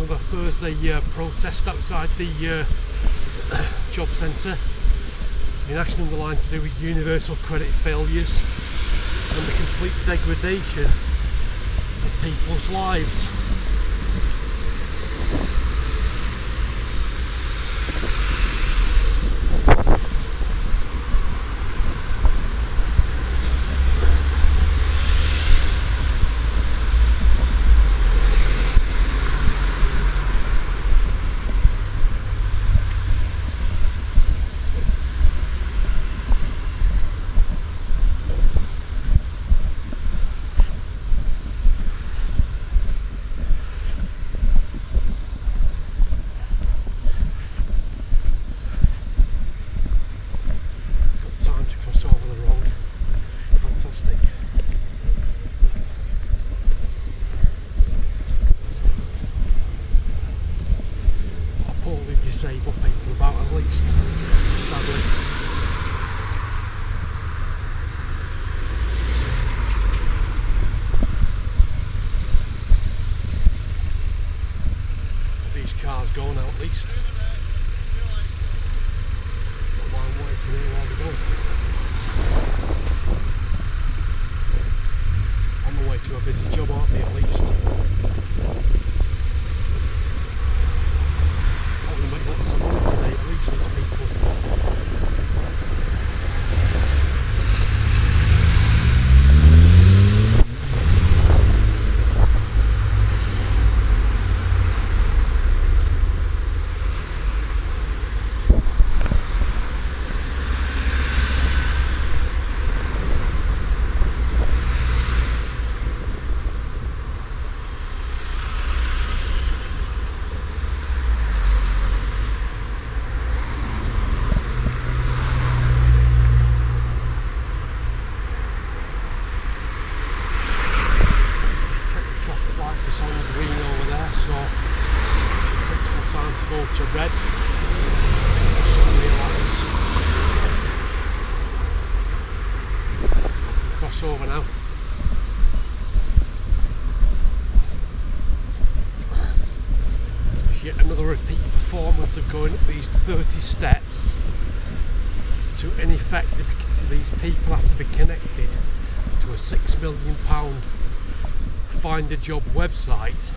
another Thursday protest outside the job centre in ASHTON Under Lyne to do with universal credit failures and the complete degradation of people's lives. Disabled people about, at least, sadly. These cars go now, at least. Not while I'm waiting here while they're going. On the way to a busy job, aren't they, at least? Make lots of money today, at least, these people. It's on green over there, so it should take some time to go to red. Cross over now. So it's yet another repeat performance of going up these 30 steps. To in effect, these people have to be connected to a £6 million find a job website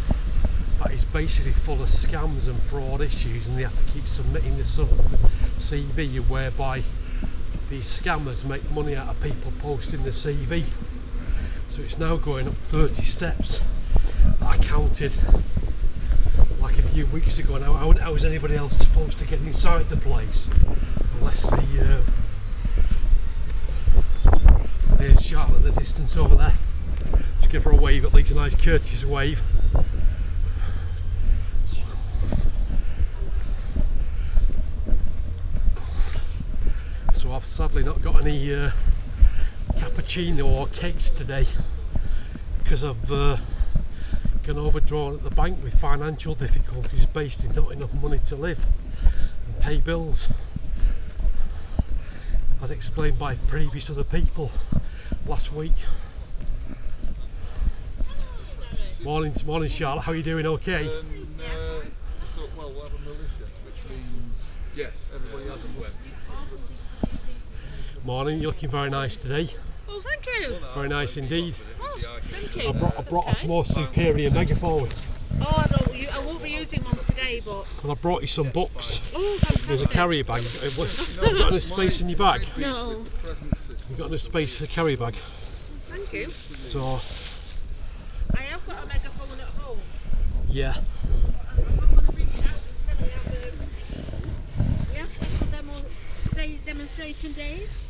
that is basically full of scams and fraud issues, and they have to keep submitting this CV whereby these scammers make money out of people posting the CV. So it's now going up 30 steps. I counted like a few weeks ago now. How is anybody else supposed to get inside the place unless there's Charlotte at the distance over there. Give her a wave, at least a nice courteous wave. So I've sadly not got any cappuccino or cakes today because I've been overdrawn at the bank with financial difficulties based in not enough money to live and pay bills, as explained by previous other people last week. Morning Charlotte, how are you doing? Okay? Well, we'll have a militia, which means yes, everybody has a web. Morning, you're looking very nice today. Oh, thank you. Very nice indeed. Oh, thank you. I brought a more superior megaphone. Oh, I won't be using one today, but... And I brought you some books. Oh, fantastic. There's a carrier bag. Have you got enough space in your bag? No. You've got enough space in the carrier bag? Thank you. So... I have got a megaphone at home. Yeah. I'm not going to reach out and tell you we have special demonstration days.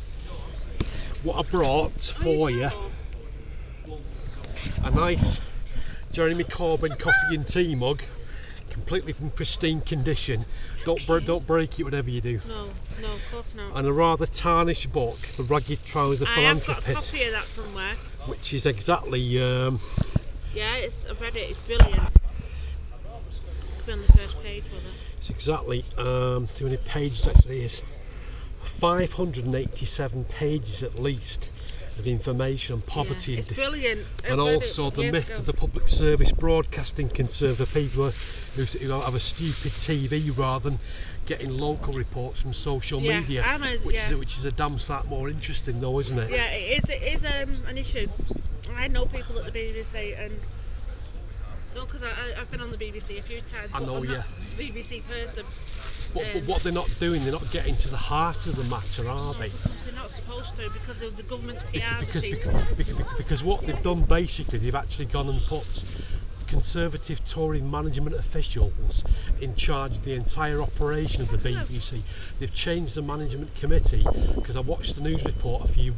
What I brought for you, a nice Jeremy Corbyn coffee and tea mug, completely in pristine condition. Don't break it whatever you do. No, of course not. And a rather tarnished book, The Ragged Trouser Philanthropist. I have got a copy of that somewhere. Which is exactly... yeah, I've read it, it's brilliant. It's on the first page with it. It's exactly, how many pages actually is? 587 pages at least, of information on poverty It's brilliant. and also the myth of the public service broadcasting concern for people who have a stupid TV rather than getting local reports from social media, which is a damn sight more interesting though, isn't it? Yeah, it is an issue. I know people at the BBC, and no, because I've been on the BBC a few times. I know, I'm yeah. not a BBC person. But what they're not doing, they're not getting to the heart of the matter, are they? Because they're not supposed to, because of the government's PR because what they've done basically, they've actually gone and put Conservative Tory management officials in charge of the entire operation of the BBC. They've changed the management committee, because I watched the news report a few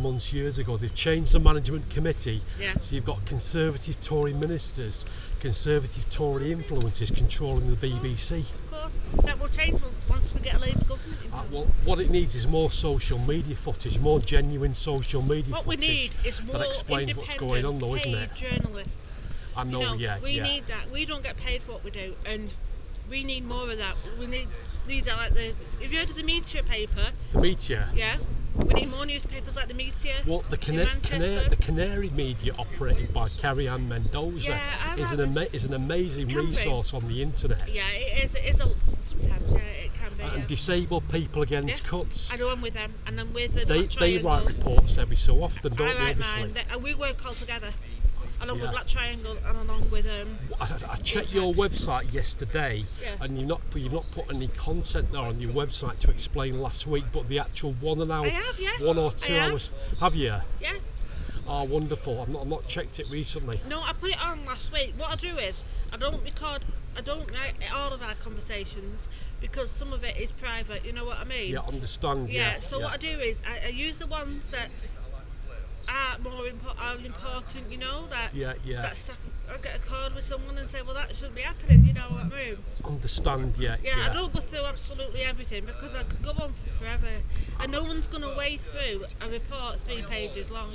months years ago. They've changed the management committee, so you've got Conservative Tory ministers, Conservative Tory influences controlling the BBC. Of course, that will change once we get a Labour government. Well, what it needs is more social media footage, more genuine social media what footage. We need is more that explains what's going on, though, isn't it? Journalists. I know, we need that. We don't get paid for what we do, and we need more of that. We need that, like have you heard of the Meteor paper? The Meteor? Yeah. We need more newspapers like the Meteor. Well, the Canary media, operated by Carrie Ann Mendoza, is an amazing resource on the internet. Yeah, it is. Sometimes, it can be. And disabled people against cuts. I know I'm with them, and I'm with them. They write reports every so often, don't they? Obviously. Mine. We work all together. Along with Black Triangle and along with I checked your website yesterday, and you've not put any content there on your website to explain last week, but the actual 1 hour, 1 or 2 hours. Have you? Yeah. Oh, wonderful! I've not checked it recently. No, I put it on last week. What I do is I don't write all of our conversations, because some of it is private. You know what I mean? Yeah, understand. So what I do is I use the ones that are important, you know, that I get a card with someone and say, well, that shouldn't be happening, you know what I mean? Understand, I don't go through absolutely everything, because I could go on for forever, and no one's going to wade through a report 3 pages long.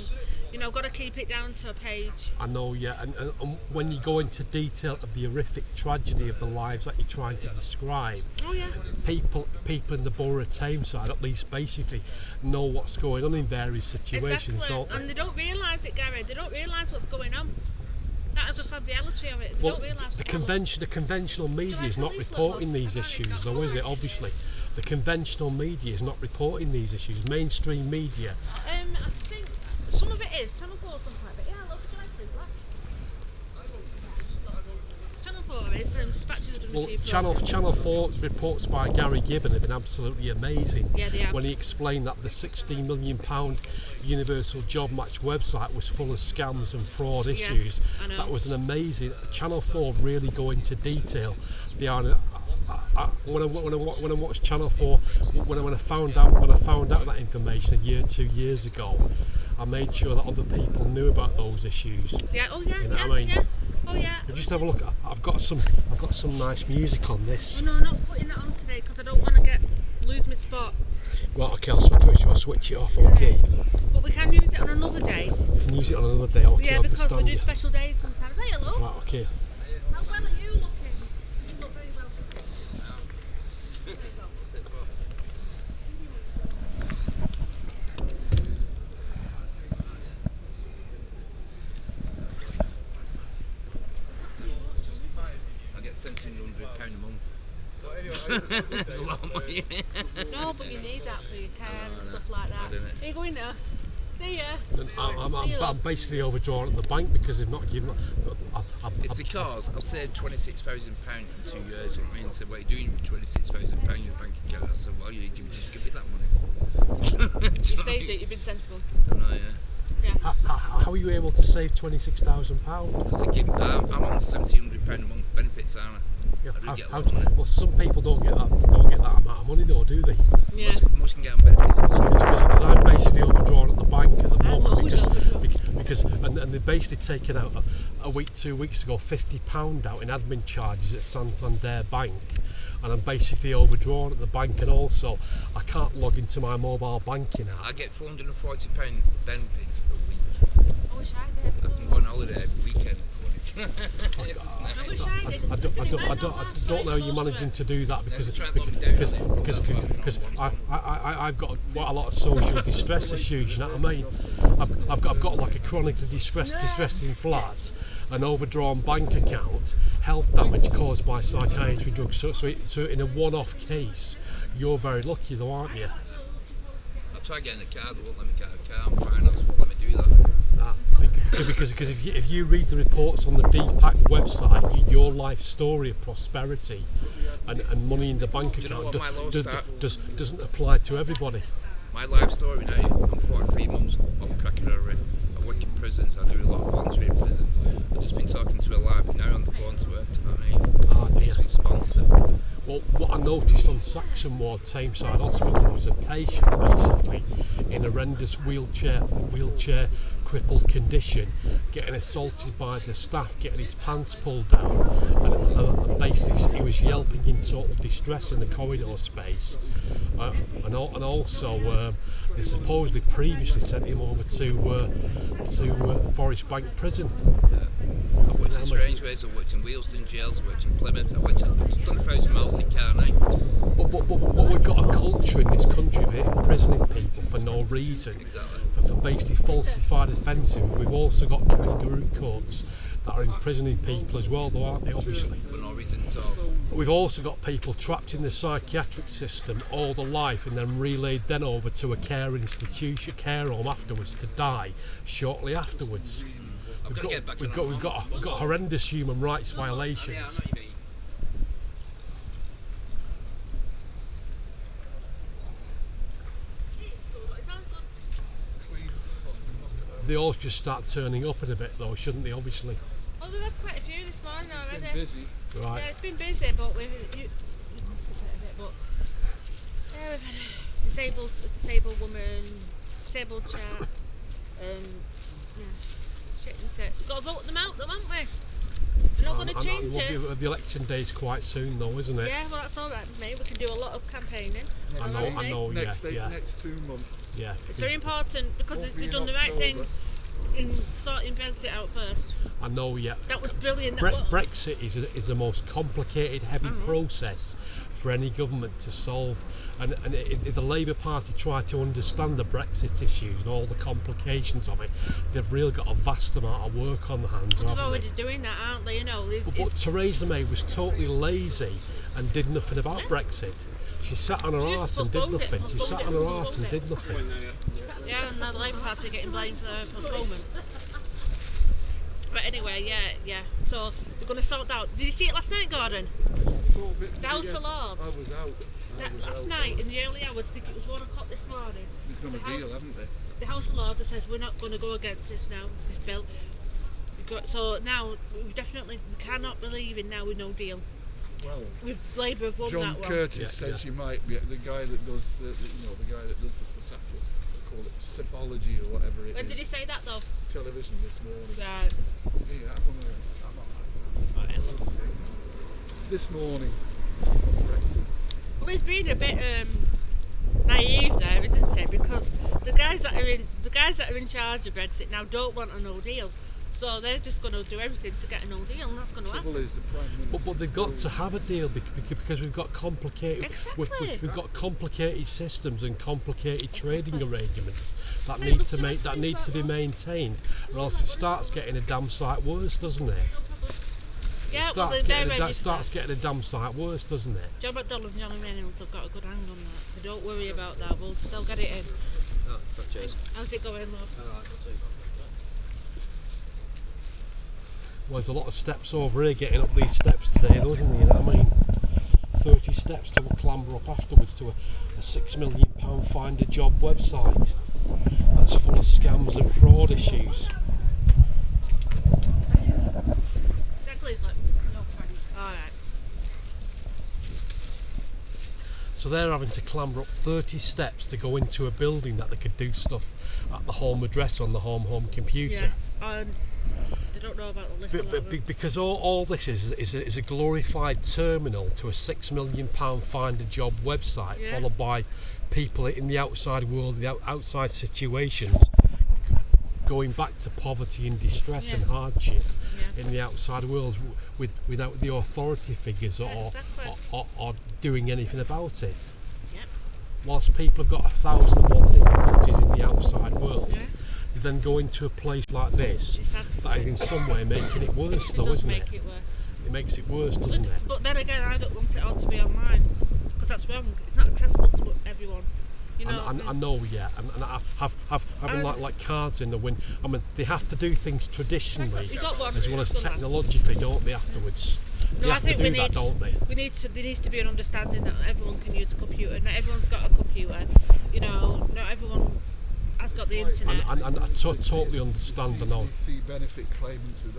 You know, got to keep it down to a page. I know, and when you go into detail of the horrific tragedy of the lives that you're trying to describe, people in the borough of Tameside, at least basically, know what's going on in various situations. Exactly. And they don't realise it, Gary. They don't realise what's going on. That is just the reality of it. They don't realise. The conventional media is not reporting these issues, though, is it? Obviously, the conventional media is not reporting these issues. Mainstream media. I think some of it is. Channel 4 something like that. Yeah, look, Channel 4 is dispatches. Channel 4's reports by Gary Gibbon have been absolutely amazing. Yeah, they have. When he explained that the £16 million Universal Job Match website was full of scams and fraud issues. I know. That was an amazing. Channel 4 really go into detail. They are. When I watched Channel 4, when I found out that information 2 years ago, I made sure that other people knew about those issues. Yeah. Oh yeah. You know what I mean? Yeah. Oh yeah. Just have a look. I've got some nice music on this. Oh, no, I'm not putting that on today, because I don't want to lose my spot. Right, okay, I'll switch it off. Okay. But we can use it on another day. We can use it on another day. Okay, yeah, I because understand. we do special days sometimes. Hey, hello. Right, okay. How well are you looking? You look very well. I get £1,700 a month. That's a lot of money. No, but you need that for your car and stuff like that. Are you going now? See ya. I'm basically overdrawn at the bank because they've not given. It's because I've saved £26,000 in 2 years. You know what I mean? So what are you doing with £26,000 in your bank account? I said, well, you just give me that money. You saved it. You've been sensible. I know, Yeah. How are you able to save £26,000? Because I'm on £1,700 a month benefits, aren't I? Yeah, I do get a lot of money. well, some people don't get that amount of money, though, do they? Yeah. Most can get on benefits. Because I'm basically overdrawn at the bank at the moment because they've basically taken out a week, 2 weeks ago, £50 out in admin charges at Santander Bank, and I'm basically overdrawn at the bank, and also I can't log into my mobile banking app. I get £440 benefits a week. I wish I did. I can go on holiday every weekend. I wish I did. don't know how you're managing to do that because I've got quite a lot of social distress issues. You know what I mean? I've got like a chronically distressing flat, an overdrawn bank account, health damage caused by psychiatry drugs. So in a one-off case, you're very lucky, though, aren't you? I'll try getting a car. They won't let me get a car. Finance won't let me do that. Because if you read the reports on the DPAC website, your life story of prosperity and money in the bank account doesn't apply to everybody. My life story now, I'm 43 months on cracking already. I work in prisons, I do a lot of voluntary in prisons. I've just been talking to a library now on the phone to work, you know what I mean? He's been sponsored. Well, what I noticed on Saxon Ward Tameside Hospital was a patient basically in a horrendous wheelchair crippled condition, getting assaulted by the staff, getting his pants pulled down, and basically he was yelping in total distress in the corridor space, and also they supposedly previously sent him over to Forest Bank Prison. I've worked in Strangeways, I've worked in Wheelston jails, I've worked in Plymouth, I've done 1,000 miles in car now. But we've got a culture in this country of imprisoning people for no reason, for basically falsified offences. We've also got kangaroo courts that are imprisoning people as well, though, aren't they, obviously? For no reason at all. But we've also got people trapped in the psychiatric system all their life and then relayed then over to a care institution, care home afterwards to die shortly afterwards. We've got horrendous human rights violations. They all just start turning up in a bit though, shouldn't they, obviously? Oh, we've had quite a few this morning already. Been busy. Right. Yeah, it's been busy, but we've had a disabled woman, disabled chap, shit into it. We've got to vote them out though, haven't we? We're not going to change it. The election day is quite soon though, isn't it? Yeah, well that's alright with me. We can do a lot of campaigning. I know, next 2 months. Yeah. It's very important because we've done the right thing in sorting Brexit out first. I know, yeah. That was brilliant. Brexit is the most complicated, heavy process for any government to solve. And the Labour Party try to understand the Brexit issues and all the complications of it. They've really got a vast amount of work on their hands. They're already doing that, aren't they? You know. But Theresa May was totally lazy and did nothing about Brexit. She sat on her arse and did nothing. She sat on her arse and did nothing. Yeah, and now the Labour Party are getting blamed for postponement. But anyway, yeah. So we're going to sort out. Did you see it last night, Gordon? The House of Lords. I was out. Last night in the early hours, I think it was 1 o'clock this morning. They've done a deal, haven't they? The House of Lords says we're not going to go against this now, this bill. So now we cannot believe in now with no deal. Well, with Labour have won John that one. Curtis says you might be the guy that does the guy that does the call it symbology or whatever it is. When did he say that though? Television this morning. Right. Yeah, have one of them. Right. This morning. Well, he's been a bit naive there, isn't he? Because the guys that are in charge of Brexit now don't want a no deal. So they're just going to do everything to get a no deal, and that's going to happen. Is the Prime Minister but they've got to have a deal because we've got complicated. Exactly. We've got complicated systems and complicated trading arrangements that need to be maintained, or else it starts getting a damn sight worse, doesn't it? Yeah, it starts getting a damn sight worse, doesn't it? Joe McDonald and Johnny Reynolds have got a good hang on that, so don't worry about that. They'll get it in. Oh, cheers. How's it going, love? Well, there's a lot of steps over here getting up these steps today, though, isn't there? You know what I mean? 30 steps to clamber up afterwards to a £6 million find a job website that's full of scams and fraud issues. Alright. So they're having to clamber up 30 steps to go into a building that they could do stuff at the home address on the home computer. Yeah. They don't know about the lift. Because all this is a glorified terminal to a £6 million find a job website, followed by people in the outside world, the outside situations, going back to poverty and distress and hardship, in the outside world without the authority figures or doing anything about it. Yep. Whilst people have got 1,001 difficulties in the outside world, they then go into a place like this that is in some way making it worse, though, isn't it? It worse. It makes it worse, doesn't it? But then again, I don't want it all to be online, because that's wrong. It's not accessible to everyone. You know, I know, yeah, and having like cards in the wind. I mean, they have to do things traditionally as well as technologically, don't they? Afterwards, they have to do that, don't they? There needs to be an understanding that everyone can use a computer. Not everyone's got a computer. You know, not everyone has got the internet. And I totally understand. I know. You see benefit claimants with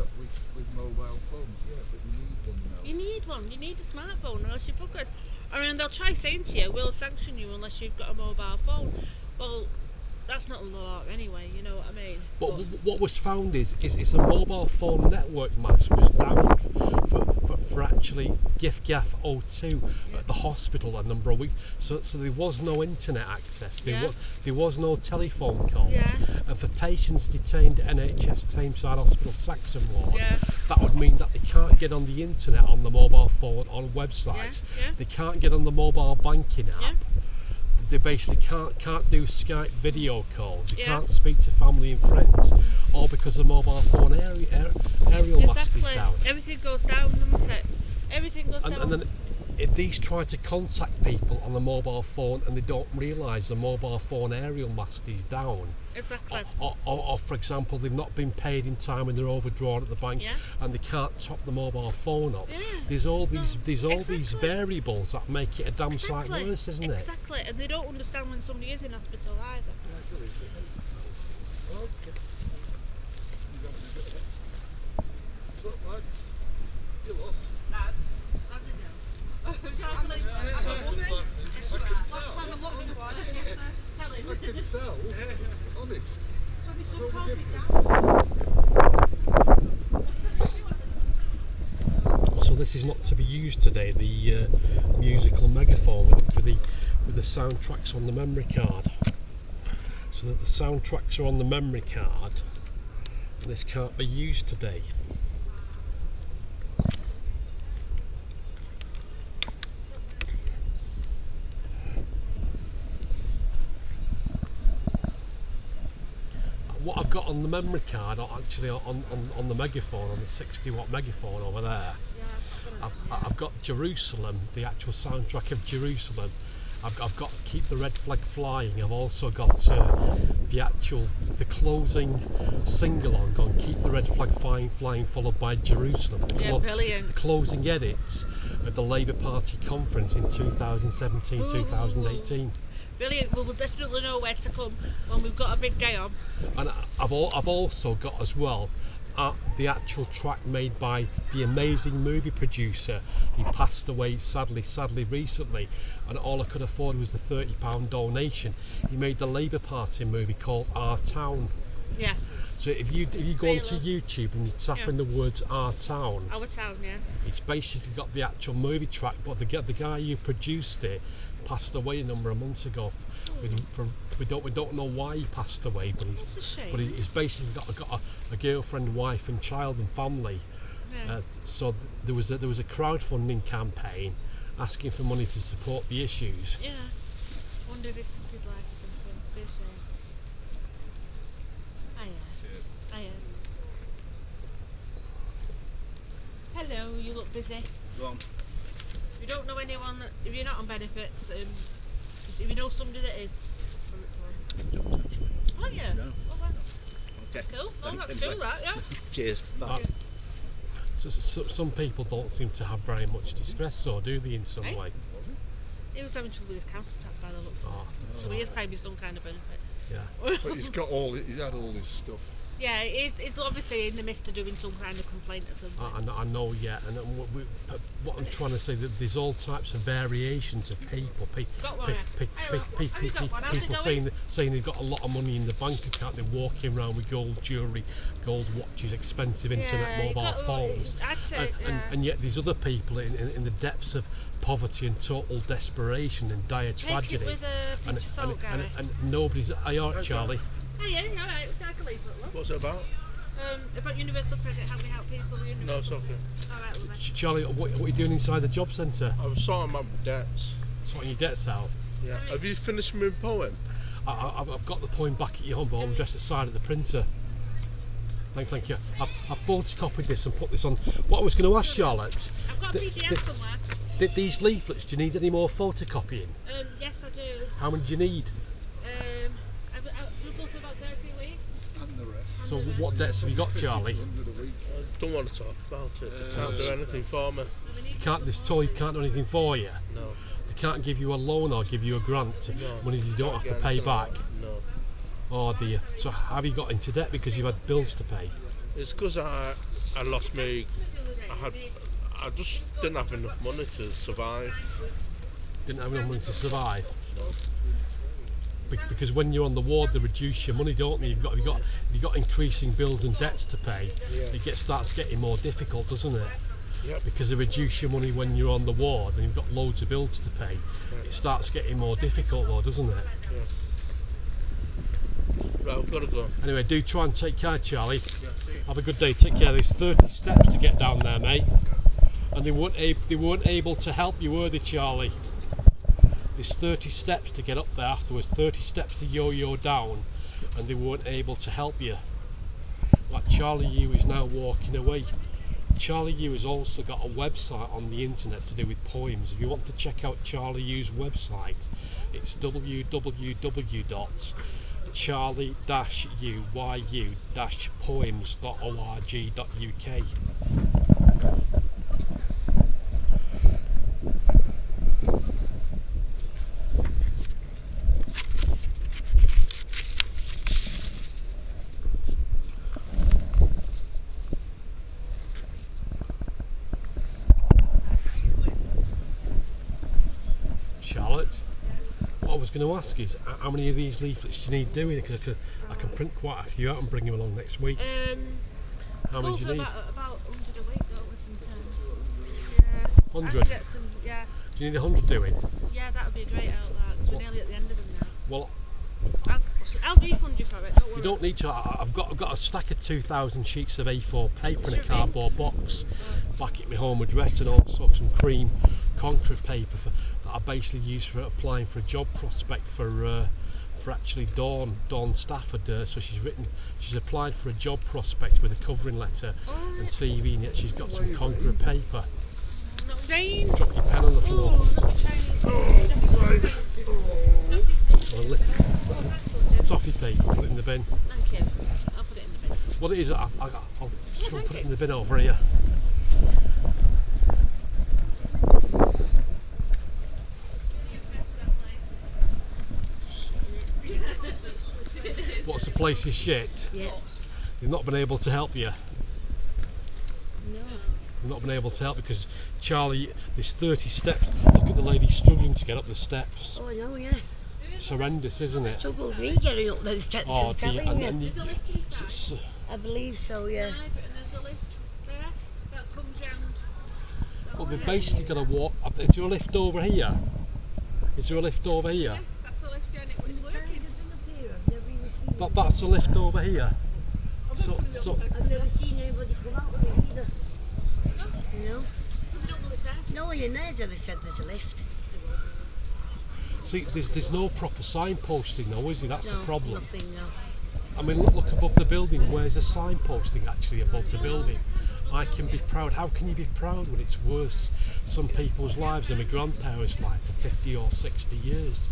mobile phones. Yeah, but you need one now. You need one. You need a smartphone, or else you're buggered. I mean, they'll try saying to you, we'll sanction you unless you've got a mobile phone. Well, that's not the law anyway, you know what I mean? But what was found is a mobile phone network mass was down for actually GIF 02 at the hospital a number of weeks. So there was no internet access, there was no telephone calls. Yeah. And for patients detained at NHS Tameside Hospital Saxon Ward, that would mean that they can't get on the internet on the mobile phone, on websites. They can't get on the mobile banking app. They basically can't do Skype video calls. You can't speak to family and friends, all because the mobile phone aerial mast is down. Everything goes down, doesn't it? Everything goes down. And then these try to contact people on the mobile phone, and they don't realise the mobile phone aerial mast is down. Exactly. Or for example, they've not been paid in time when they're overdrawn at the bank, and they can't top the mobile phone up. There's all these variables that make it a damn sight worse, isn't it? Exactly, and they don't understand when somebody is in hospital either. Okay. What's up, lads? You lost. Lads, how do you know? Last time I looked at one, I can tell. Honest. So this is not to be used today, the musical megaphone with the soundtracks on the memory card. So that the soundtracks are on the memory card, and this can't be used today. What I've got on the memory card, or actually on the megaphone, on the 60-watt megaphone over there, I've got Jerusalem, the actual soundtrack of Jerusalem. I've got Keep the Red Flag Flying. I've also got the closing sing-along on Keep the Red Flag Flying, followed by Jerusalem. Brilliant. The closing edits of the Labour Party conference in 2017-2018. Brilliant. Well, we'll definitely know where to come when we've got a big day on. And I've also got as well the actual track made by the amazing movie producer who passed away sadly recently, and all I could afford was the £30 donation. He made the Labour Party movie called Our Town. Yeah. So if you go onto YouTube and you tap in the words Our Town, it's basically got the actual movie track, but the guy who produced it passed away a number of months ago. We don't know why he passed away, but he's basically got a girlfriend, wife, and child and family. So there was a crowdfunding campaign asking for money to support the issues. Yeah. I wonder if it's his life or something. Be a shame. Hello, you look busy. Go on. If you don't know anyone, if you're not on benefits, if you know somebody that is, Don't actually. oh yeah. No. Oh, wow. Okay. Cool. Oh, Thanks, that's anyway. cool. That, yeah. Cheers. Bye. So some people don't seem to have very much distress, or do they, in some way? He was having trouble with his council tax by the looks of it. So he is claiming some kind of benefit. Yeah. But he's had all his stuff. Yeah, he's obviously in the midst of doing some kind of complaint or something. I know, yeah, and what I'm trying to say, that there's all types of variations of people. People saying they've got a lot of money in the bank account, they're walking around with gold jewellery, gold watches, expensive internet mobile phones, and yet there's other people in the depths of poverty and total desperation and dire tragedy. Take it with a pinch of salt, Gary. And nobody's. Are you alright, Charlie? Oh yeah, alright, take a leaf, look. What's it about? About universal credit, how we help people with universal. No, it's okay. Alright, lovely. Charlie, what are you doing inside the job centre? I was sorting my debts. Sorting your debts out? Yeah. Have you finished my poem? I've got the poem back at your home, but I'm just aside at the printer. Thank you. I've photocopied this and put this on. What I was going to ask Charlotte, I've got a PDF somewhere. these leaflets, do you need any more photocopying? Yes, I do. How many do you need? We'll go for about 30 a week. And the rest. So what debts have you got, Charlie? 100 a week. I don't want to talk about it. They can't do anything for me. You can't. This toy can't do anything for you. No. They can't give you a loan or give you a grant. No. Money you don't have to pay back. No. Oh dear. So have you got into debt because you've had bills to pay? It's because I lost me. I just didn't have enough money to survive. Didn't have enough money to survive. Because when you're on the ward, they reduce your money, don't they? You've got increasing bills and debts to pay. Yeah. It starts getting more difficult, doesn't it? Yep. Because they reduce your money when you're on the ward and you've got loads of bills to pay. Yeah. It starts getting more difficult, though, doesn't it? Yeah. Right, I've got to go. Anyway, do try and take care, Charlie. Yeah. Have a good day. Take care. There's 30 steps to get down there, mate. And they weren't able to help you, were they, Charlie? There's 30 steps to get up there afterwards, 30 steps to yo-yo down, and they weren't able to help you. Like Charlie Yu is now walking away. Charlie Yu has also got a website on the internet to do with poems. If you want to check out Charlie Yu's website, it's www.charlie-uyu-poems.org.uk. Charlotte, what I was going to ask is how many of these leaflets do you need doing? Because I can print quite a few out and bring them along next week. How many do you need? About 100 a week, don't we, sometimes? Yeah. 100? I can get some, yeah. Do you need 100 doing? Yeah, that would be great out there, because we're nearly at the end of them now. Well, I'll refund you for it, don't worry. you don't need to. I've got a stack of 2,000 sheets of A4 paper in a cardboard box back at my home address, and also some cream concrete paper that I basically use for applying for a job prospect for actually Dawn Stafford. So she's applied for a job prospect with a covering letter and CV, and yet she's got some concrete paper. Not rain. Drop your pen on the floor. Well, toffee pea, put it in the bin. Thank you. I'll put it in the bin. What it is, I'll just go and put it in the bin over here. What's the place is shit? Yeah. They've not been able to help you. No. They've not been able to help because Charlie, there's 30 steps. Look at the lady struggling to get up the steps. Oh, I know, yeah. It's horrendous, isn't it? Trouble with me getting up those steps, Oh I'm dear, telling you. and There's a lift inside. I believe so, yeah. And there's a lift there that comes round. Well, they've basically got to walk. Is there a lift over here? Is there a lift over here? Yeah, that's the lift, and it's working. That's a lift over here. So I've never seen anybody come out of it either. You know? Because you don't know it's there. No one in there's ever said there's a lift. see, there's no proper signposting though, is there? That's No, the problem. nothing, no. I mean, look above the building. Where's the signposting actually above the building? I can be proud. How can you be proud when it's worse some people's lives than my grandparents' life for 50 or 60 years?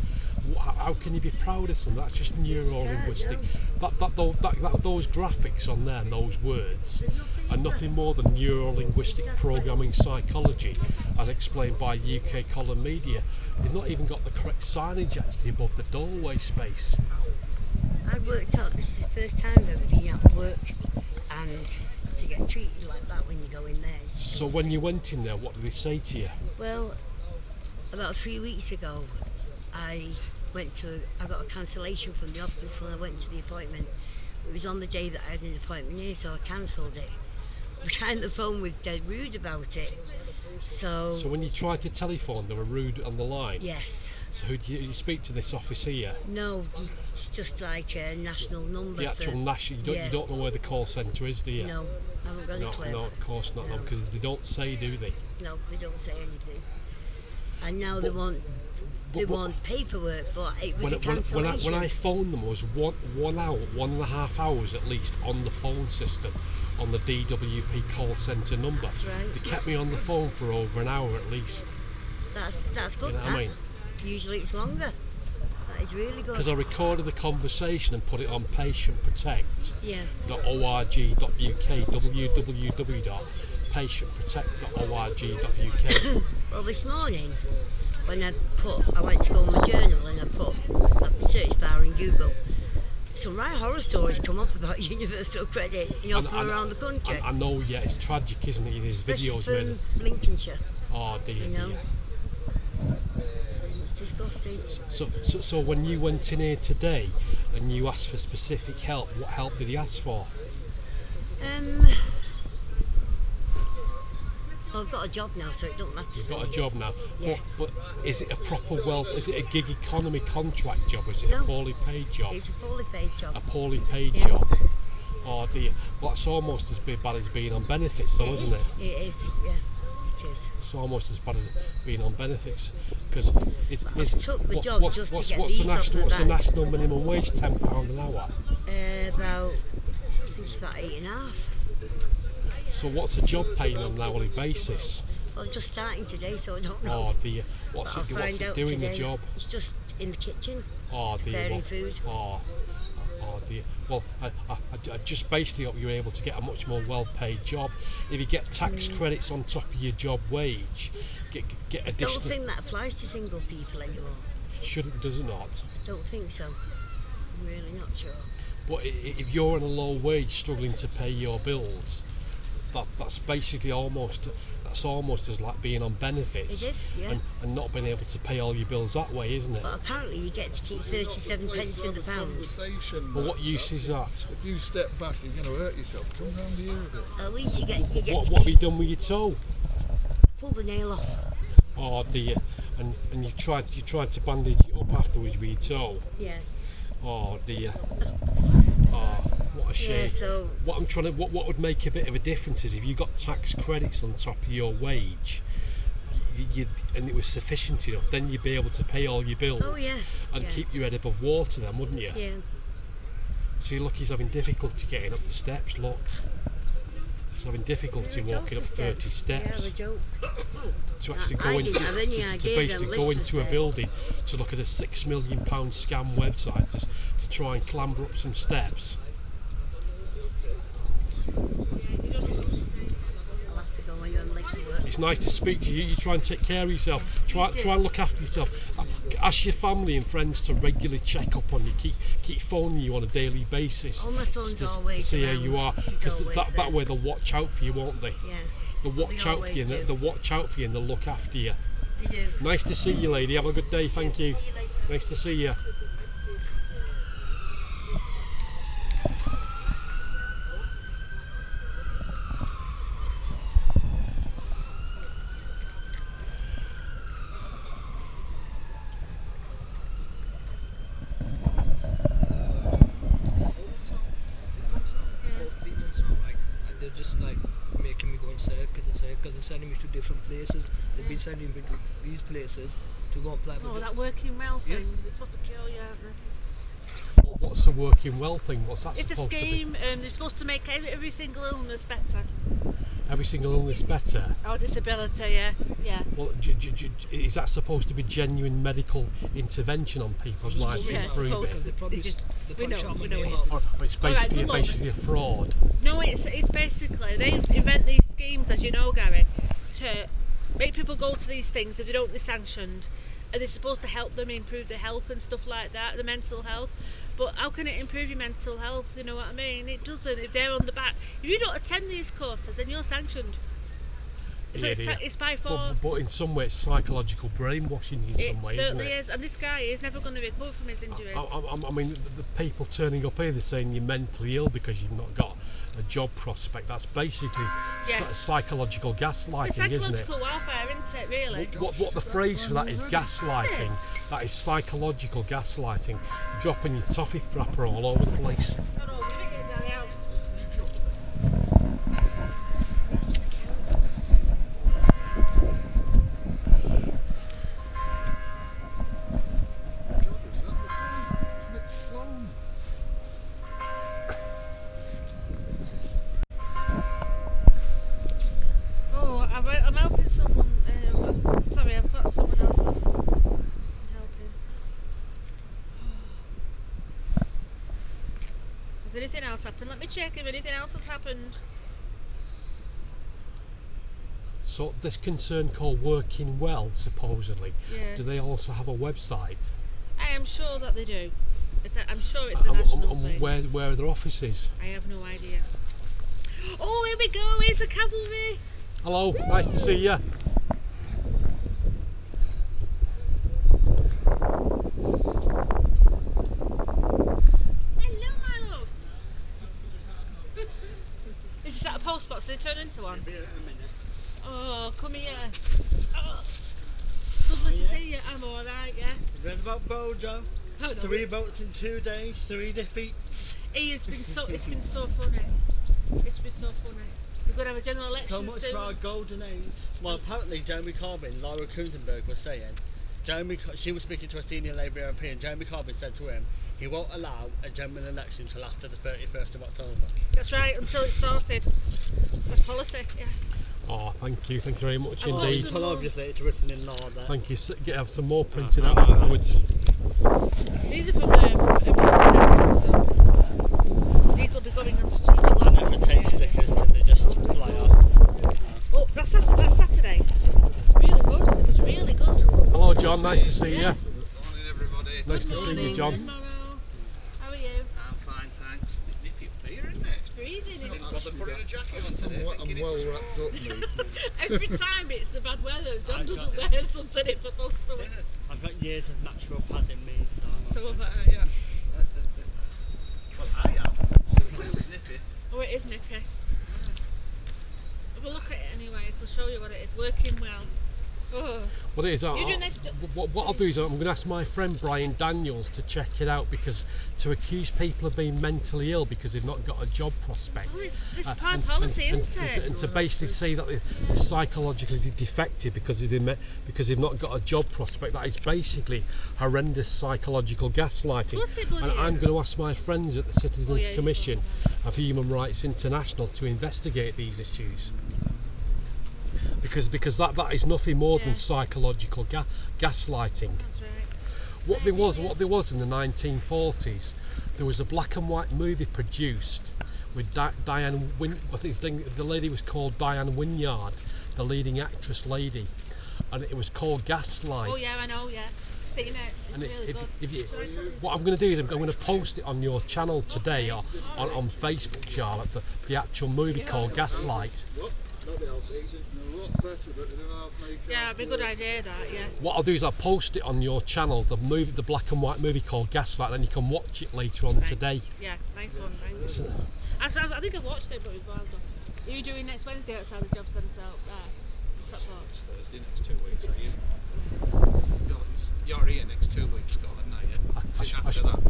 How can you be proud of something? That's just neuro-linguistic. Those graphics on there and those words are nothing more than neuro-linguistic programming psychology, as explained by UK column media. They've not even got the correct signage actually above the doorway space. I worked out, this is the first time I've ever been at work and to get treated like that when you go in there. So when you went in there, what did they say to you? Well, about 3 weeks ago, I got a cancellation from the hospital and I went to the appointment. It was on the day that I had an appointment here, so I cancelled it. The guy on the phone was dead rude about it. So when you tried to telephone, they were rude on the line? yes. So who do you speak to this office here? No, it's just like a national number. The actual for, national. You don't know where the call centre is, do you? No, I haven't got a clue. No, of course not. No. Because they don't say, do they? No, they don't say anything. And now they want paperwork, but it was a cancellation. When I phoned them, it was 1 hour, 1.5 hours at least on the phone system, on the DWP call centre number. That's right. They kept me on the phone for over an hour at least. That's good. You know what I mean? Usually it's longer. That is really good. Because I recorded the conversation and put it on patientprotect.org.uk, Yeah. www.patientprotect.org.uk. Well, this morning when I went to go on my journal and I put a search bar in Google, some right horror stories come up about universal credit, from around the country. I know, yeah, it's tragic, isn't it? These videos from Lincolnshire. Oh dear, dear. It's disgusting. So when you went in here today and you asked for specific help, what help did you ask for? Well, I've got a job now, so it don't matter. You've got a job now. Yeah. But is it a proper is it a gig economy contract job, or is it a poorly paid job? It's a poorly paid job. A poorly paid job. Oh dear. Well, that's almost as bad as being on benefits, though, isn't it? It is, yeah. It is. It's almost as bad as being on benefits, because What's the national minimum wage? £10 an hour. About, I think it's about 8.5. So what's a job paying on an hourly basis? Well, I'm just starting today, so I don't know. Oh dear. What's it doing, the job? It's just in the kitchen. Oh dear. Preparing food. Oh dear. Well, I just basically hope you're able to get a much more well-paid job. If you get tax credits on top of your job wage, get additional. I don't think that applies to single people anymore. Does it not? I don't think so. I'm really not sure. But if you're on a low wage, struggling to pay your bills, that's basically almost as like being on benefits. It is, yeah. And not being able to pay all your bills that way, isn't it? But apparently you get to keep 37 pence in the pound. Well, what use is that? If you step back, you're going to hurt yourself. Come round here a bit. At least you get What have you done with your toe? Pull the nail off. Oh dear. And you tried to bandage it up afterwards with your toe. Yeah. Oh dear. Oh, what a shame. Yeah, so what would make a bit of a difference is if you got tax credits on top of your wage, and it was sufficient enough, then you'd be able to pay all your bills. Oh, yeah. And keep your head above water then, wouldn't you? Yeah. See, look, he's having difficulty getting up the steps, look. He's having difficulty walking up 30 steps. Yeah, a joke. To actually I didn't have any to idea basically that go Liz into was a there. building to look at a £6 million scam website to try and clamber up some steps. I'll have to go when you're late to work. It's nice to speak to you. You try and take care of yourself. Try and look after yourself. Ask your family and friends to regularly check up on you. Keep phoning you on a daily basis. Oh, my son's always to see how around. you are, because that way they'll watch out for you, won't they? Yeah. They'll watch out for you. They'll watch out for you and they'll look after you. They do. Nice to see you, lady. Have a good day. Thank you. Nice to see you. They're just like making me go on circuits and sending me to different places. They've been sending me to these places to go and apply for. Oh, that working well thing. It's supposed to cure you, aren't they? What's the working well thing? What's that It's a supposed scheme, to be? and it's supposed to make every single illness better. Every single illness better. Or disability, yeah. Well, is that supposed to be genuine medical intervention on people's lives to Yeah, improve supposed it? They probably We know shot it me is. out. Or it's basically look. basically a fraud. No, it's basically, they invent these schemes, as you know, Gary, to make people go to these things if they don't, they're sanctioned, and they're supposed to help them improve their health and stuff like that, their mental health. But how can it improve your mental health? You know what I mean? It doesn't. If they're on the back, if you don't attend these courses, then you're sanctioned. So it's by force. But in some way, it's psychological brainwashing in some way, It isn't certainly it? is, and this guy is never going to recover from his injuries. I mean, the people turning up here, they're saying you're mentally ill because you've not got a job prospect. That's basically psychological gaslighting, It's isn't it? psychological warfare, isn't it, really? What the phrase for that is gaslighting. That is psychological gaslighting. Dropping your toffee wrapper all over the place. No, we didn't get down the house. Oh, I'm helping someone. Sorry, I've got someone else I'm helping. Has anything else happened? Let me check if anything else has happened. So this concern called Working Well, supposedly, Yeah. do they also have a website? I am sure that they do. I'm sure it's a national thing. Where are their offices? I have no idea. Oh, here we go. Here's the cavalry. Hello, nice to see you. Hello, my love. Is that a post box? Did it turn into one? Oh, come here. Oh. Lovely to see you. I'm alright, yeah. Read about Bojo? Oh, no. 3 votes in 2 days, 3 defeats. It's been so funny. It's been so funny. We're going to have a general election So much soon. for our golden age. Well, apparently Jeremy Corbyn, Laura Kunzenberg was saying, she was speaking to a senior Labour MP, and Jeremy Corbyn said to him, he won't allow a general election until after the 31st of October. That's right, until it's sorted. That's policy, yeah. Oh, thank you very much Oh, indeed. awesome. Well, obviously it's written in law there. Thank you. Have some more printed out afterwards. These are from so these will be going on strategic land. Never take stickers that they just fly off. Oh, that's Saturday. Really good. It was really good. Hello, John. Nice to see you. Yeah. Morning, everybody. Nice to see you, John. Tomorrow. How are you? I'm fine, thanks. Nippy up here, isn't it? It's freezing. Didn't bother putting a jacket on today. I'm well wrapped up, mate. Every time it's the bad weather, John doesn't wear something it's supposed to wear. I've got years of natural pad in me, so So about yeah. Well, I have. It was nippy. Oh, it is nippy. We'll look at it anyway. We'll show you what it is. Working well. Oh. What it is, You do next. what I'll do is I'm going to ask my friend Brian Daniels to check it out, because to accuse people of being mentally ill because they've not got a job prospect, Oh, it's part of policy, isn't it? and to basically say that they're psychologically defective because they've not got a job prospect, that is basically horrendous psychological gaslighting. Of course it bloody And I'm is. going to ask my friends at the Citizens yeah, Commission of Human Rights International to investigate these issues. Because that is nothing more than psychological gaslighting. That's right. What there was in the 1940s, there was a black and white movie produced with Diane I think the lady was called Diane Wynyard, the leading actress lady, and it was called Gaslight. Oh yeah, I know. Yeah, seen it. It's And really good. what I'm going to do is I'm going to post it on your channel today, or on Facebook, Charlotte, the actual movie called Gaslight. What? Nobody else sees it. A lot better, but they don't have makeup. Yeah, it'd be a good idea that. Yeah. What I'll do is I'll post it on your channel, the black and white movie called Gaslight, then you can watch it later on today. Yeah, nice one. Thanks. It's, I think I watched it, but it was a while ago. Are you doing next Wednesday outside the job centre out there? What's that for? It's Thursday next 2 weeks, are you? You're here next 2 weeks, Scotland, aren't you? I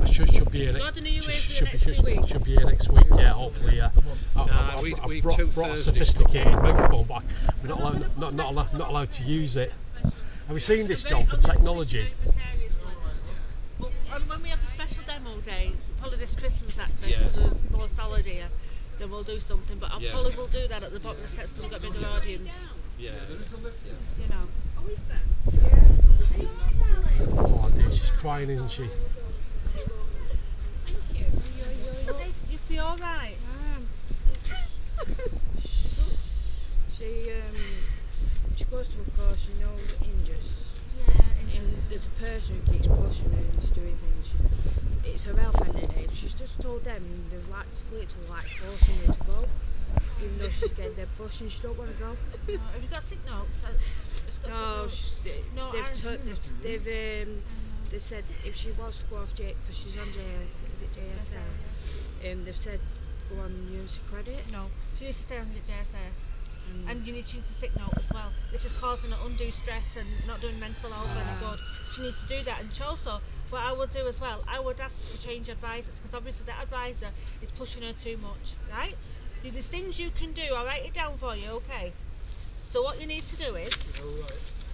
should be here Gordon, are you here for the should next 2 weeks? should be here next week, yeah, hopefully. we I two brought a Thursdays sophisticated megaphone, but we're not allowed to use it. Have you seen this, John, for technology? Well, when we have the special demo day, probably this Christmas actually, Yeah. because there's more salad here, then we'll do something. But I Yeah. probably will do that at the bottom of the steps because we've got a bigger audience. Yeah. You know. Oh, is there? Oh dear, she's crying, isn't she? You'll be alright. She goes to a course, you know, injures. Yeah. And there's a person who keeps pushing her into doing things. It's her health end of the day. She's just told them they're literally like forcing her to go. Even though she's getting their push and she don't want to go. Have you got sick notes? No, No, they've said if she was to go off because she's on JSA, they've said go on university credit. No, she needs to stay on the JSA. And you need to use the sick note as well. This is causing her undue stress and not doing mental health any good. She needs to do that. And she also, what I would do as well, I would ask her to change advisors, because obviously that advisor is pushing her too much, right? There's things you can do. I'll write it down for you, okay? So what you need to do is,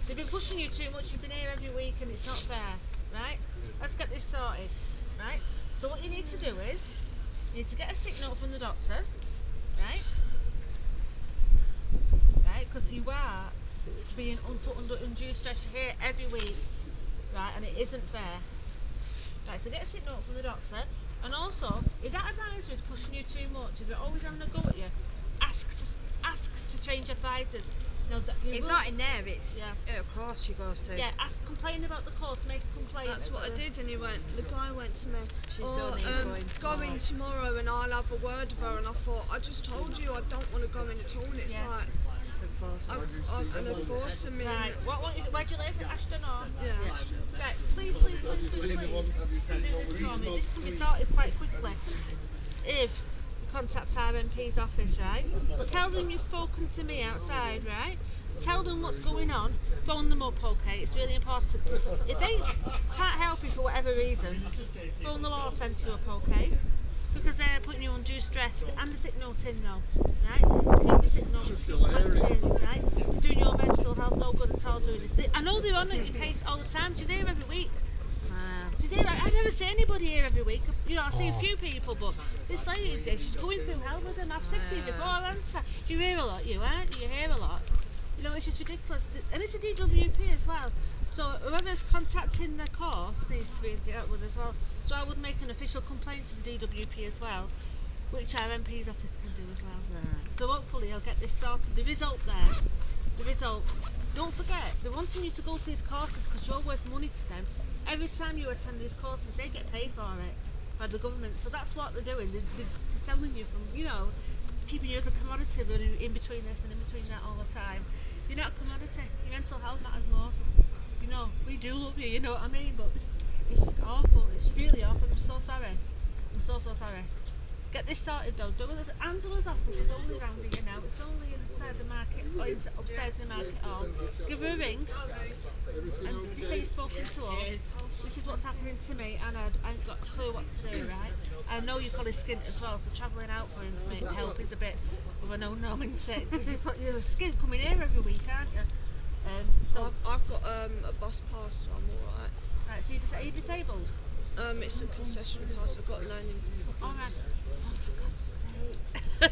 they've been pushing you too much. You've been here every week and it's not fair, right? Let's get this sorted, right? So what you need to do is, you need to get a sick note from the doctor, right? Right, because you are being put under undue stress here every week, right? And it isn't fair. Right, so get a sick note from the doctor. And also, if that advisor is pushing you too much, if they're always having a go at you, ask to change advisors. No, it's not in there, it's a course she goes to. Yeah, complain about the course, make a complaint. That's what I did, and the guy went to me, she's go in tomorrow and I'll have a word with her, and I thought, I just told you I don't want to go in at all, and it's like, and they're forcing me. Right, where do you live? Ashton or? Yeah. Right, please do this for me. This can be sorted quite quickly. If you contact our MP's office, right? Tell them you've spoken to me outside, right? Tell them what's going on. Phone them up, okay? It's really important. If they can't help you for whatever reason, phone the law centre up, okay? Because they're putting you on undue stress. And the sick note in though, right? Keep the sick note in, right? It's doing your mental health no good at all doing this. I know they're on your case all the time. She's here every week. She's here. I never see anybody here every week. You know, I see a few people, but this lady, she's going through hell with them. I've said to you before, haven't I? You hear a lot, you aren't you? You hear a lot. You know, it's just ridiculous. And it's a DWP as well. So whoever's contacting the course needs to be dealt with as well. So I would make an official complaint to the DWP as well, which our MP's office can do as well. So hopefully I'll get this sorted. The result there, the result. Don't forget, they're wanting you to go to these courses because you're worth money to them. Every time you attend these courses, they get paid for it by the government. So that's what they're doing. They're selling you from, you know, keeping you as a commodity, but in between this and in between that all the time. You're not a commodity. Your mental health matters most. You know, we do love you, you know what I mean? But it's just awful. It's really awful. I'm so sorry. I'm so sorry. Get this sorted though. Angela's office is only round here now. It's only inside the market, or upstairs in the market hall. Give her a ring and say you've spoken to us. This is what's happening to me, and I ain't got a clue what to do, right? I know you're probably skint as well, so travelling out for help is a bit of a no-no, isn't it? Because you've got your skint coming here every week, aren't you? So I've got a bus pass, so I'm alright. Right, so are you disabled? It's a concession pass. I've got learning problems. Alright. Oh, for God's sake.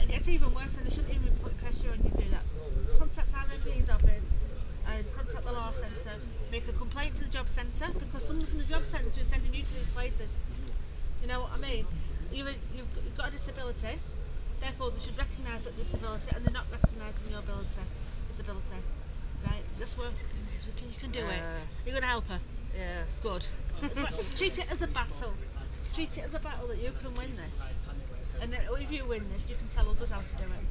It gets even worse, and they shouldn't even put pressure on you to do that. Contact our MP's office and contact the law centre. Make a complaint to the job centre, because someone from the job centre is sending you to these places. You know what I mean? You've got a disability, therefore they should recognise that disability, and they're not recognising your disability. Right? This work, you can do it. You're going to help her? Yeah. Good. Treat it as a battle. Treat it as a battle that you can win this. And then if you win this, you can tell others how to do it.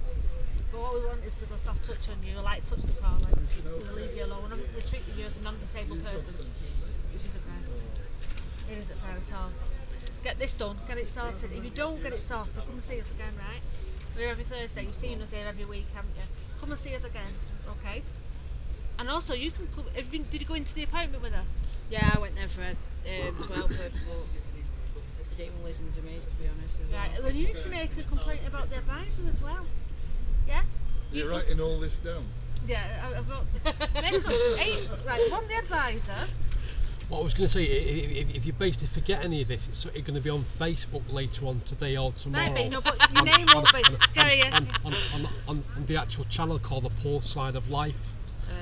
But what we want is to go soft touch on you, like touch the car, like we'll leave you alone. Obviously they're treating you as a non-disabled person, which isn't fair. It isn't fair at all. Get this done, get it sorted. If you don't get it sorted, come and see us again, right? We're every Thursday, you've seen us here every week, haven't you? Come and see us again, okay? And also, you can come, did you go into the appointment with her? Yeah, I went there for to help her, but she didn't even listen to me, to be honest. Right, then you need to make a complaint about the advisor as well. Yeah? You're writing all this down? Yeah, I've got to make right, one the advisor. What I was going to say, if you basically forget any of this, it's going to be on Facebook later on today or tomorrow. Might be, no, but your name won't be. On the actual channel called The Poor Side of Life.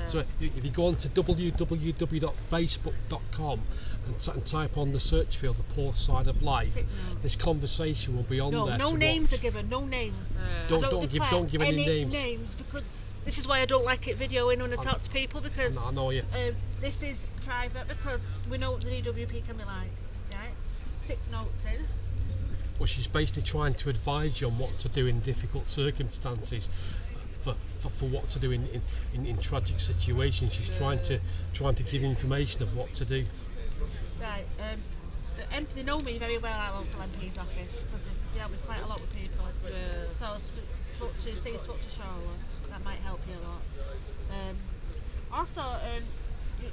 So if you go on to www.facebook.com and type on the search field The Poor Side of Life, this conversation will be on there. No names are given, no names. Don't give any names. Because this is why I don't like it videoing when I talk to people, because I know you. This is private, because we know what the DWP can be like, right? Sick notes in. Well, she's basically trying to advise you on what to do in difficult circumstances. For what to do in tragic situations. She's trying to give information of what to do. Right, they know me very well, our local MP's office, because they deal with quite a lot with people. So spoke to Charlotte, That might help you a lot. Also,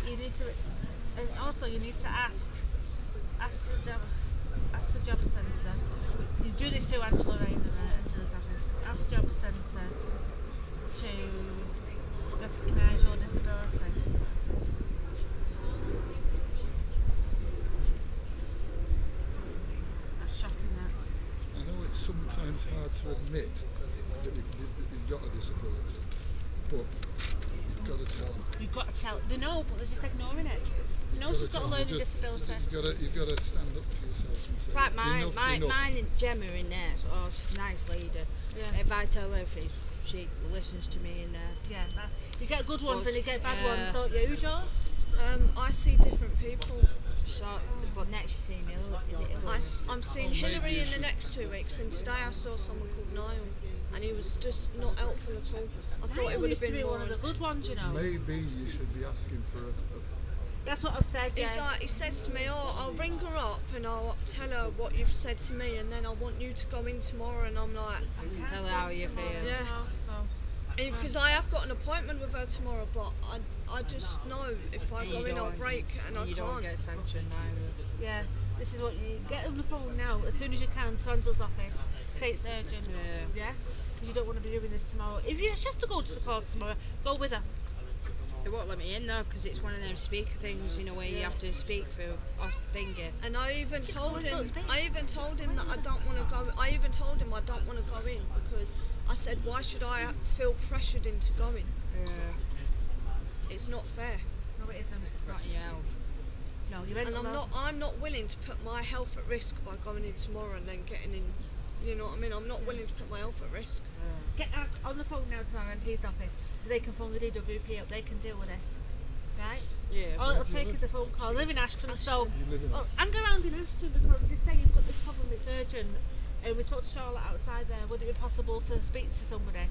you need to. Also, you need to ask the job centre. You do this to Angela Rayner and does office. Ask job centre to recognise your disability. That's shocking, that. I know it's sometimes hard to admit that you've got a disability, but you've got to tell them. You've got to tell. They know, but they're just ignoring it. They know she's got a learning disability. You've got to stand up for yourself and say, It's like enough. mine and Gemma in there. So, oh, she's a nice leader. Yeah. If I tell her everything, she listens to me in there. Yeah, you get good ones and you get bad ones, don't you? Who's yours? I see different people. So, but next you see me, is it Hillary? I'm seeing Hillary in the next 2 weeks, and today I saw someone called Niall, and he was just not helpful at all. I thought it would have been one of the good ones, you know. Maybe you should be asking for a That's what I've said, yeah. It's like, he says to me, oh, I'll ring her up and I'll tell her what you've said to me, and then I want you to go in tomorrow, and I'm like... Tell her how you feel. Yeah. Because I have got an appointment with her tomorrow, but I just know if I go in I'll break, and I can't. You don't get sanctioned either. Yeah, this is what you get on the phone now, as soon as you can, to Angel's office, say it's urgent, yeah? Because you don't want to be doing this tomorrow. If you just to go to the course tomorrow, go with her. They won't let me in though, because it's one of them speaker things, you know, where you have to speak through a thingy. And I even told him that I don't want to go. I even told him I don't want to go in, because I said, why should I feel pressured into going? Yeah. It's not fair. No, it isn't. Not your health. No, you ain't. And I'm not willing to put my health at risk by going in tomorrow and then getting in. You know what I mean? I'm not willing to put my health at risk. Get on the phone now to our MP's office so they can phone the DWP up. They can deal with this, right? Yeah. All it'll take is a phone call. I live in Ashton, so hang around in Ashton, because they say you've got this problem. It's urgent. And we spoke to Charlotte outside there. Would it be possible to speak to somebody?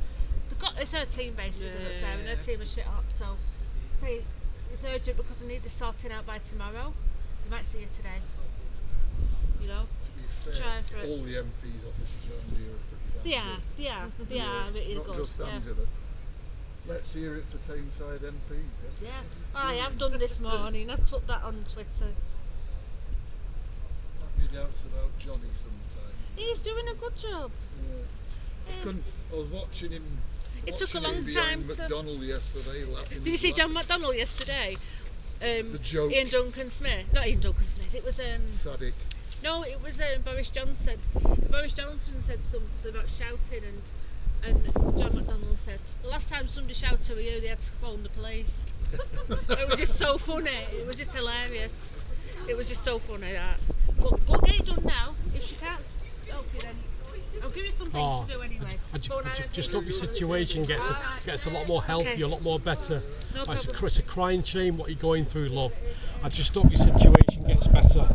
It's her team basically that's there, and her team are shit hot. So say it's urgent because I need this sorting out by tomorrow. You might see it today. You know. To be fair, all the MP's offices around here are pretty damn good. They are really Not good. just Angela. Let's hear it for Tameside MPs. Yeah. I have done this morning. I've put that on Twitter. Have your doubts about Johnny sometimes. He's doing a good job. Yeah. I was watching him. It took a long time to. McDonald yesterday, laughing. Did you see John McDonnell yesterday? The joke. Ian Duncan Smith. Not Ian Duncan Smith. It was Sadiq. No, it was Boris Johnson. Boris Johnson said something about shouting, and John McDonnell said, the last time somebody shouted at you, they had to phone the police. It was just so funny. It was just hilarious. It was just so funny, that. But go get it done now. If she can't help you, then I'll give you some things to do anyway. Just hope your situation gets a lot more healthy, a lot more better. No it's a crying shame what you're going through, love. I just hope your situation gets better.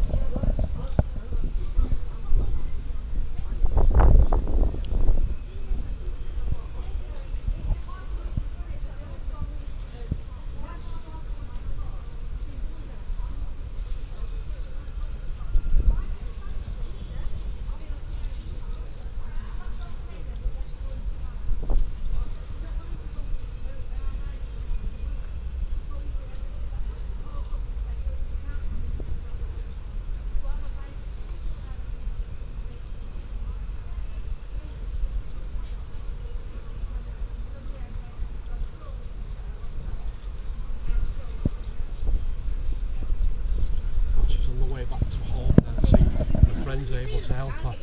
Able to help her.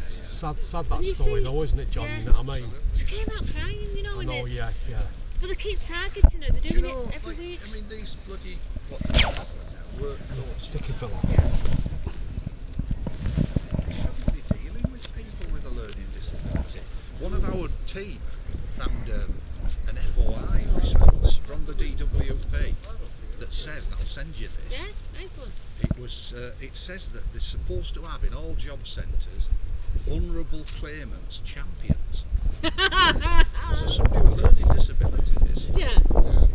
Sad that story though, isn't it, John? You know what I mean? She came out crying, you know, I know, it's, yeah. But they keep targeting her, they're doing it every week. I mean, these bloody work sticky fella. You shouldn't be dealing with people with a learning disability. One of our team found an FOI response from the DWP that says, and I'll send you this. Yeah, nice one. It says that they're supposed to have in all job centres vulnerable claimants champions. So somebody with learning disabilities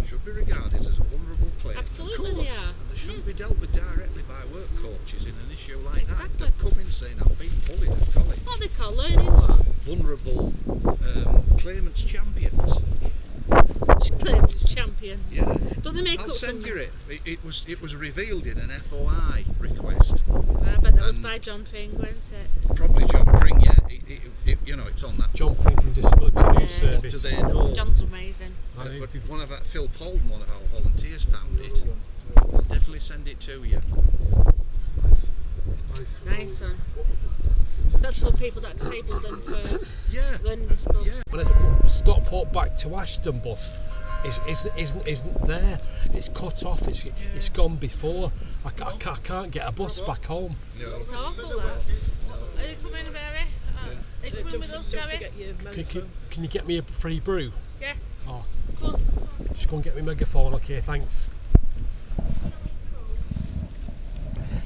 should be regarded as a vulnerable claimant. Absolutely, of course, yeah. And they shouldn't be dealt with directly by work coaches in an issue like that. Exactly. They've come in saying, I'm being bullied at college. What they call learning what? Vulnerable claimants champions. They make I'll up send some. you it. It was revealed in an FOI request. But that was by John Fink, wasn't it? Probably John Pring, yeah. You know, it's on that. John Pring from Disability News Service. What do they know? John's amazing. But one of our, Phil Polden, one of our volunteers, found it. I'll definitely send it to you. Nice one. That's for people that are disabled and for learning disabilities. When the Stockport back to Ashton bus isn't there. It's cut off. It's gone before. I can't get a bus back home. No. It's awful that. Are you coming, Barry? Are you coming with us, Gary? Can you get me a free brew? Yeah. Oh. Come on. Just go and get me megaphone. Okay, thanks.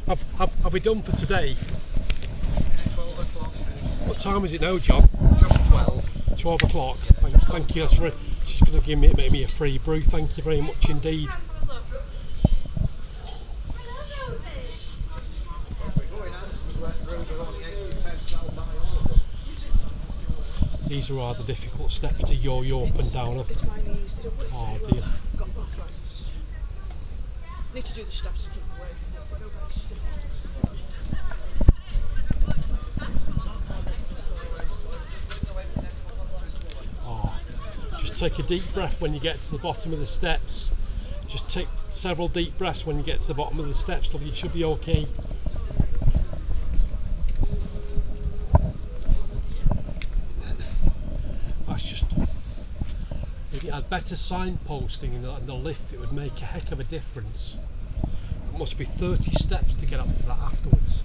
Have we done for today? 12 o'clock. What time is it now, John? Just 12. 12 o'clock. Thank you. That's for just going to give me a free brew. Thank you very much indeed. These are rather difficult steps to yo-yo up and down. It's my knees. Did it work? Oh dear. I've got arthritis. Need to do the steps to keep away. Go back stiff. Just take a deep breath when you get to the bottom of the steps. Just take several deep breaths when you get to the bottom of the steps. Love, you should be okay. That's just. If you had better signposting in the lift, it would make a heck of a difference. It must be 30 steps to get up to that afterwards.